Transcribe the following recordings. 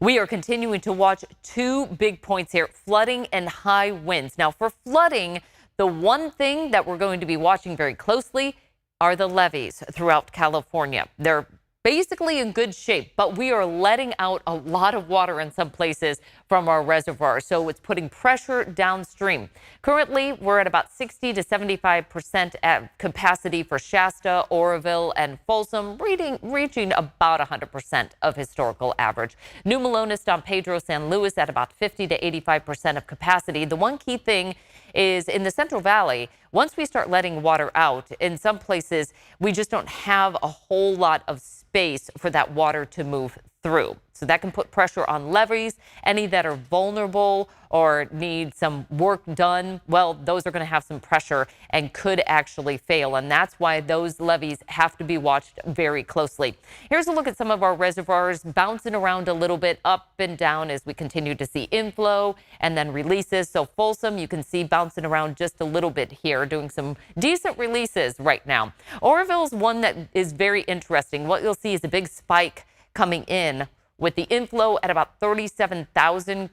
We are continuing to watch two big points here, flooding and high winds. Now, for flooding, the one thing that we're going to be watching very closely are the levees throughout California. They're basically in good shape, but we are letting out a lot of water in some places from our reservoirs, so it's putting pressure downstream. Currently, we're at about 60 to 75% at capacity for Shasta, Oroville, and Folsom, reaching about 100% of historical average. New Melones, Don Pedro, San Luis at about 50 to 85% of capacity. The one key thing is in the Central Valley, once we start letting water out, in some places, we just don't have a whole lot of space for that water to move through. So that can put pressure on levees. Any that are vulnerable or need some work done, well, those are going to have some pressure and could actually fail. And that's why those levees have to be watched very closely. Here's a look at some of our reservoirs bouncing around a little bit up and down as we continue to see inflow and then releases. So Folsom, you can see bouncing around just a little bit here, doing some decent releases right now. Oroville's one that is very interesting. What you'll see is a big spike coming in with the inflow at about 37,000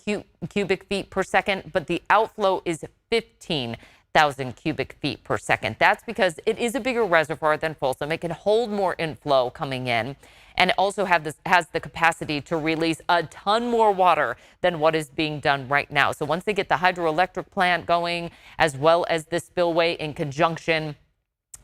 cubic feet per second, but the outflow is 15,000 cubic feet per second. That's because it is a bigger reservoir than Folsom. It can hold more inflow coming in, and it also has the capacity to release a ton more water than what is being done right now. So once they get the hydroelectric plant going, as well as the spillway in conjunction,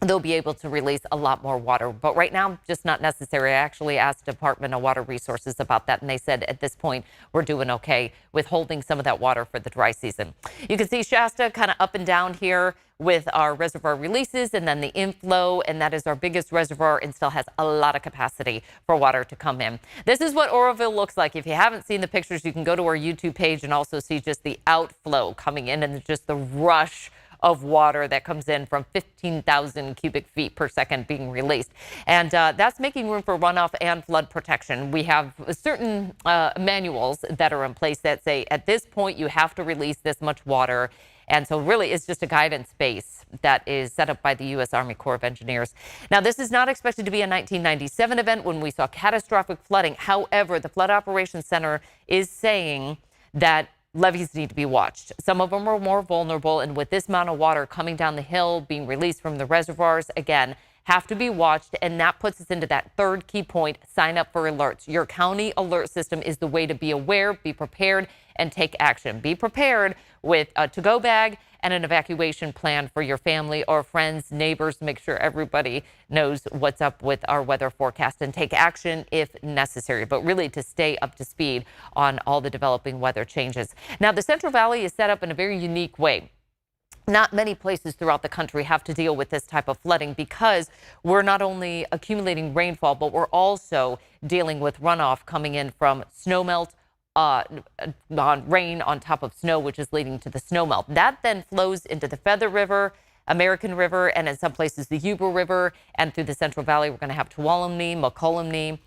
they'll be able to release a lot more water. But right now, just not necessary. I actually asked Department of Water Resources about that, and they said at this point, we're doing okay with holding some of that water for the dry season. You can see Shasta kind of up and down here with our reservoir releases and then the inflow, and that is our biggest reservoir and still has a lot of capacity for water to come in. This is what Oroville looks like. If you haven't seen the pictures, you can go to our YouTube page and also see just the outflow coming in and just the rush of water that comes in from 15,000 cubic feet per second being released. And that's making room for runoff and flood protection. We have certain manuals that are in place that say at this point you have to release this much water. And so really it's just a guidance base that is set up by the U.S. Army Corps of Engineers. Now, this is not expected to be a 1997 event when we saw catastrophic flooding. However, the Flood Operations Center is saying that levees need to be watched. Some of them are more vulnerable, and with this amount of water coming down the hill, being released from the reservoirs, again, have to be watched, and that puts us into that third key point, sign up for alerts. Your county alert system is the way to be aware, be prepared, and take action. Be prepared with a to-go bag and an evacuation plan for your family or friends, neighbors. Make sure everybody knows what's up with our weather forecast and take action if necessary, but really to stay up to speed on all the developing weather changes. Now, the Central Valley is set up in a very unique way. Not many places throughout the country have to deal with this type of flooding because we're not only accumulating rainfall, but we're also dealing with runoff coming in from snowmelt, rain on top of snow, which is leading to the snowmelt. That then flows into the Feather River, American River, and in some places the Yuba River. And through the Central Valley, we're going to have Tuolumne, Mokelumne.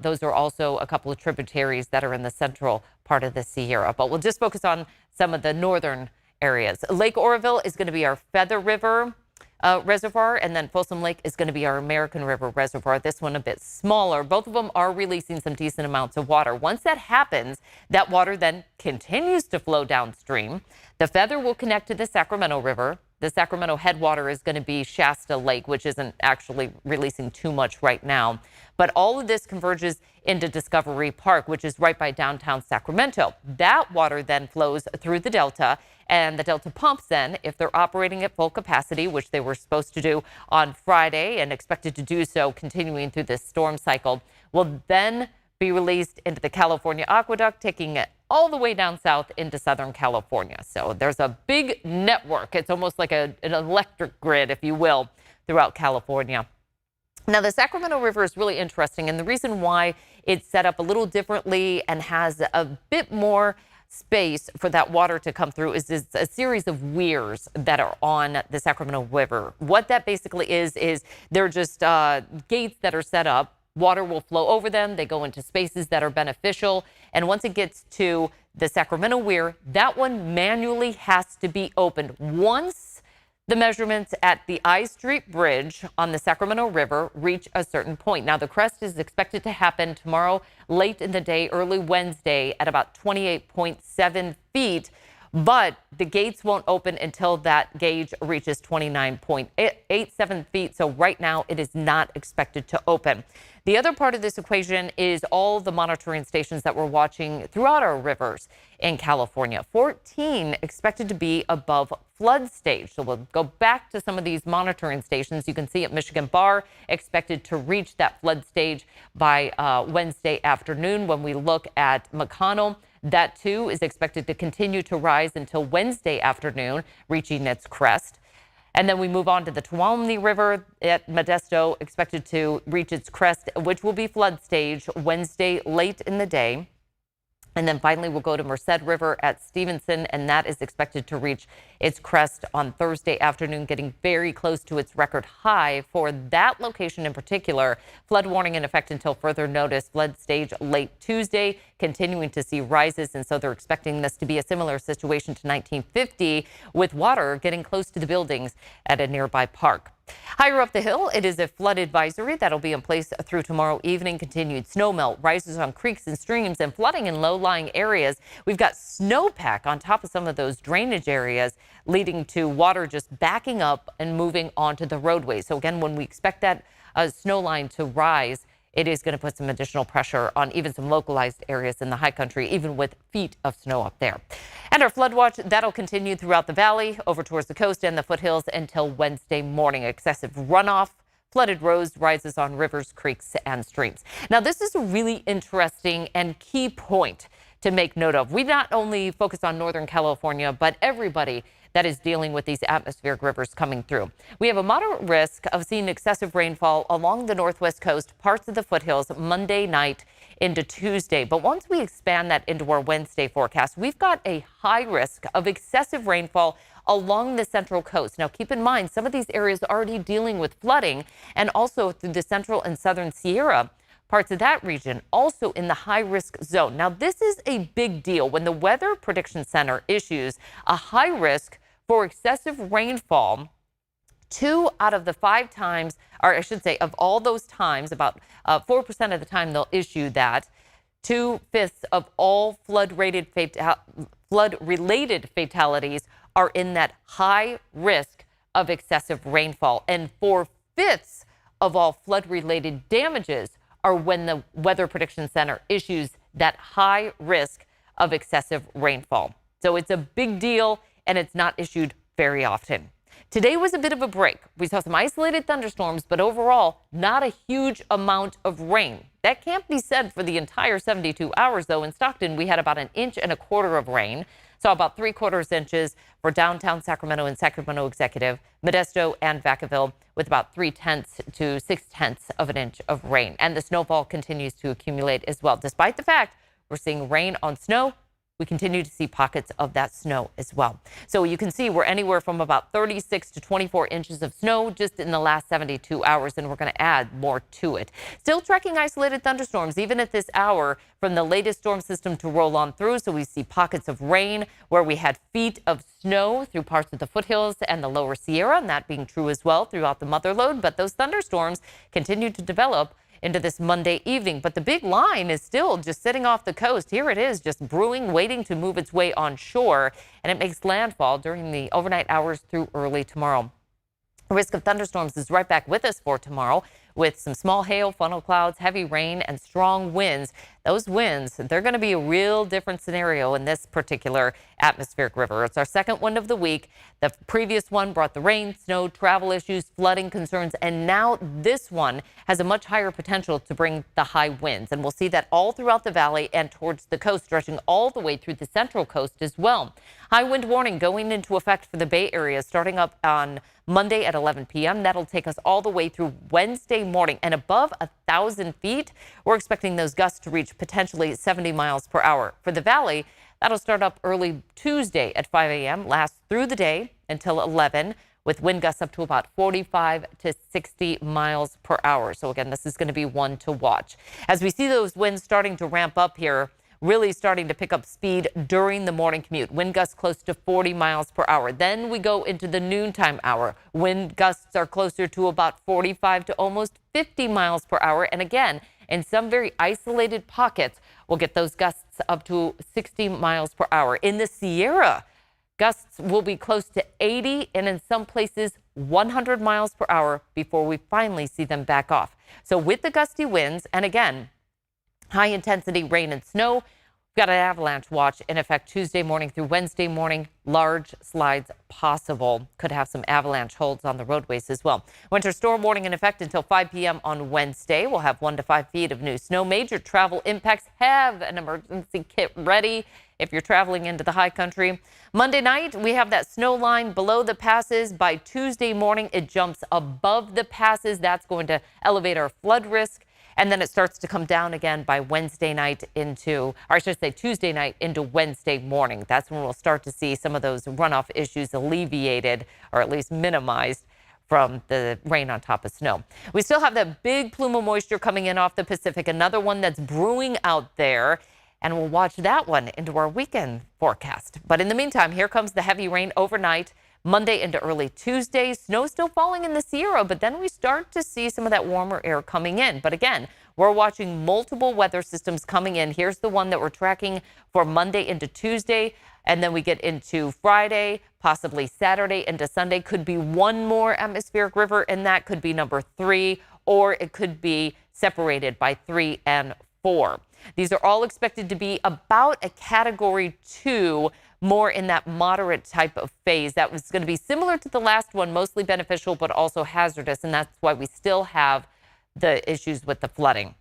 Those are also a couple of tributaries that are in the central part of the Sierra. But we'll just focus on some of the northern areas. Lake Oroville is going to be our Feather River reservoir, and then Folsom Lake is going to be our American River reservoir. This one a bit smaller. Both of them are releasing some decent amounts of water. Once that happens, that water then continues to flow downstream. The Feather will connect to the Sacramento River. The Sacramento headwater is going to be Shasta Lake, which isn't actually releasing too much right now. But all of this converges into Discovery Park, which is right by downtown Sacramento. That water then flows through the Delta, and the Delta pumps then, if they're operating at full capacity, which they were supposed to do on Friday and expected to do so continuing through this storm cycle, will then be released into the California Aqueduct, taking it all the way down south into Southern California. So there's a big network. It's almost like an electric grid, if you will, throughout California. Now, the Sacramento River is really interesting, and the reason why it's set up a little differently and has a bit more space for that water to come through is a series of weirs that are on the Sacramento River. What that basically is they're just gates that are set up. Water will flow over them. They go into spaces that are beneficial. And once it gets to the Sacramento Weir, that one manually has to be opened. Once The measurements at the I Street Bridge on the Sacramento River reach a certain point. Now, the crest is expected to happen tomorrow late in the day, early Wednesday, at about 28.7 feet. But the gates won't open until that gauge reaches 29.87 feet. So right now it is not expected to open. The other part of this equation is all the monitoring stations that we're watching throughout our rivers in California. 14 expected to be above flood stage. So we'll go back to some of these monitoring stations. You can see at Michigan Bar expected to reach that flood stage by Wednesday afternoon. When we look at McConnell, that too is expected to continue to rise until Wednesday afternoon, reaching its crest. And then we move on to the Tuolumne River at Modesto, expected to reach its crest, which will be flood stage Wednesday late in the day. And then finally, we'll go to Merced River at Stevenson, and that is expected to reach its crest on Thursday afternoon, getting very close to its record high for that location in particular. Flood warning in effect until further notice. Flood stage late Tuesday, continuing to see rises, and so they're expecting this to be a similar situation to 1950, with water getting close to the buildings at a nearby park. Higher up the hill, it is a flood advisory that'll be in place through tomorrow evening. Continued snowmelt, rises on creeks and streams, and flooding in low-lying areas. We've got snowpack on top of some of those drainage areas, leading to water just backing up and moving onto the roadways. So again, when we expect that snow line to rise, it is going to put some additional pressure on even some localized areas in the high country, even with feet of snow up there. And our flood watch, that'll continue throughout the valley, over towards the coast and the foothills until Wednesday morning. Excessive runoff, flooded roads, rises on rivers, creeks, and streams. Now, this is a really interesting and key point to make note of. We not only focus on Northern California, but everybody that is dealing with these atmospheric rivers coming through. We have a moderate risk of seeing excessive rainfall along the northwest coast, parts of the foothills, Monday night into Tuesday. But once we expand that into our Wednesday forecast, we've got a high risk of excessive rainfall along the central coast. Now, keep in mind, some of these areas are already dealing with flooding, and also through the central and southern Sierra. Parts of that region also in the high-risk zone. Now, this is a big deal when the Weather Prediction Center issues a high risk for excessive rainfall. 2 out of the 5 times, or I should say of all those times, about 4% of the time they'll issue that. 2/5 of all flood-related fatalities are in that high risk of excessive rainfall. And 4/5 of all flood-related damages are when the Weather Prediction Center issues that high risk of excessive rainfall. So it's a big deal, and it's not issued very often. Today was a bit of a break. We saw some isolated thunderstorms, but overall, not a huge amount of rain. That can't be said for the entire 72 hours, though. In Stockton, we had about 1.25 inches of rain. Saw about 3/4 inches for downtown Sacramento and Sacramento Executive, Modesto and Vacaville, with about 3/10 to 6/10 of an inch of rain. And the snowfall continues to accumulate as well. Despite the fact we're seeing rain on snow, we continue to see pockets of that snow as well. So you can see we're anywhere from about 36 to 24 inches of snow just in the last 72 hours, and we're going to add more to it. Still tracking isolated thunderstorms, even at this hour, from the latest storm system to roll on through. So we see pockets of rain where we had feet of snow through parts of the foothills and the lower Sierra, and that being true as well throughout the mother lode. But those thunderstorms continue to develop into this Monday evening. But the big line is still just sitting off the coast. Here it is, just brewing, waiting to move its way on shore, and it makes landfall during the overnight hours through early tomorrow. The risk of thunderstorms is right back with us for tomorrow, with some small hail, funnel clouds, heavy rain, and strong winds. Those winds, they're going to be a real different scenario in this particular atmospheric river. It's our second wind of the week. The previous one brought the rain, snow, travel issues, flooding concerns, and now this one has a much higher potential to bring the high winds. And we'll see that all throughout the valley and towards the coast, stretching all the way through the central coast as well. High wind warning going into effect for the Bay Area starting up on Monday at 11 p.m. That'll take us all the way through Wednesday morning, and above 1,000 feet, we're expecting those gusts to reach potentially 70 miles per hour. For the valley, that'll start up early Tuesday at 5 a.m., last through the day until 11, with wind gusts up to about 45 to 60 miles per hour. So again, this is going to be one to watch. As we see those winds starting to ramp up here really starting to pick up speed during the morning commute. Wind gusts close to 40 miles per hour. Then we go into the noontime hour. Wind gusts are closer to about 45 to almost 50 miles per hour. And again, in some very isolated pockets, we'll get those gusts up to 60 miles per hour. In the Sierra, gusts will be close to 80 and in some places 100 miles per hour before we finally see them back off. So with the gusty winds and again, high intensity rain and snow, we've got an avalanche watch in effect Tuesday morning through Wednesday morning. Large slides possible. Could have some avalanche holds on the roadways as well. Winter storm warning in effect until 5 p.m. on Wednesday. We'll have 1 to 5 feet of new snow. Major travel impacts. Have an emergency kit ready if you're traveling into the high country. Monday night, we have that snow line below the passes. By Tuesday morning, it jumps above the passes. That's going to elevate our flood risk. And then it starts to come down again by Wednesday night into, or I should say Tuesday night into Wednesday morning. That's when we'll start to see some of those runoff issues alleviated or at least minimized from the rain on top of snow. We still have that big plume of moisture coming in off the Pacific, another one that's brewing out there. And we'll watch that one into our weekend forecast. But in the meantime, here comes the heavy rain overnight. Monday into early Tuesday, snow still falling in the Sierra, but then we start to see some of that warmer air coming in. But again, we're watching multiple weather systems coming in. Here's the one that we're tracking for Monday into Tuesday. And then we get into Friday, possibly Saturday into Sunday. Could be one more atmospheric river, and that could be number 3, or it could be separated by 3 and 4. These are all expected to be about a category 2, more in that moderate type of phase. That was going to be similar to the last one, mostly beneficial, but also hazardous. And that's why we still have the issues with the flooding.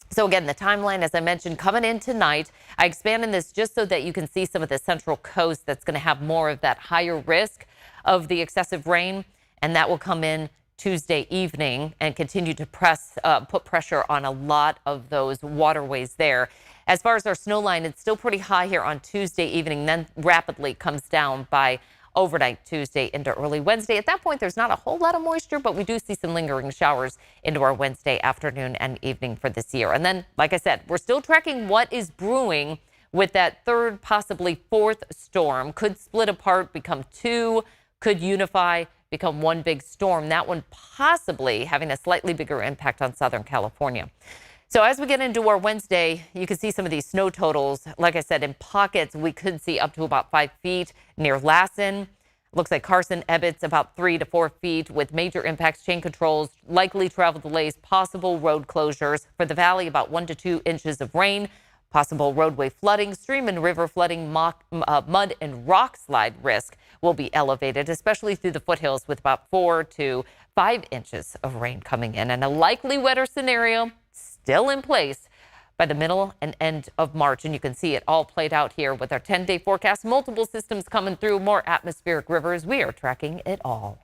So again, the timeline, as I mentioned, coming in tonight. I expanded this just so that you can see some of the central coast that's going to have more of that higher risk of the excessive rain. And that will come in Tuesday evening and continue to put pressure on a lot of those waterways there. As far as our snow line, it's still pretty high here on Tuesday evening, then rapidly comes down by overnight Tuesday into early Wednesday. At that point, there's not a whole lot of moisture, but we do see some lingering showers into our Wednesday afternoon and evening for this year. And then, like I said, we're still tracking what is brewing with that third, possibly fourth storm. Could split apart, become 2, could unify, become one big storm. That one possibly having a slightly bigger impact on Southern California. So as we get into our Wednesday, you can see some of these snow totals. Like I said, in pockets, we could see up to about 5 feet near Lassen. Looks like Carson, Ebbets, about 3 to 4 feet with major impacts, chain controls, likely travel delays, possible road closures. For the valley, about 1 to 2 inches of rain, possible roadway flooding, stream and river flooding, mud and rock slide risk will be elevated, especially through the foothills with about 4 to 5 inches of rain coming in. And a likely wetter scenario still in place by the middle and end of March. And you can see it all played out here with our 10-day forecast. Multiple systems coming through, more atmospheric rivers. We are tracking it all.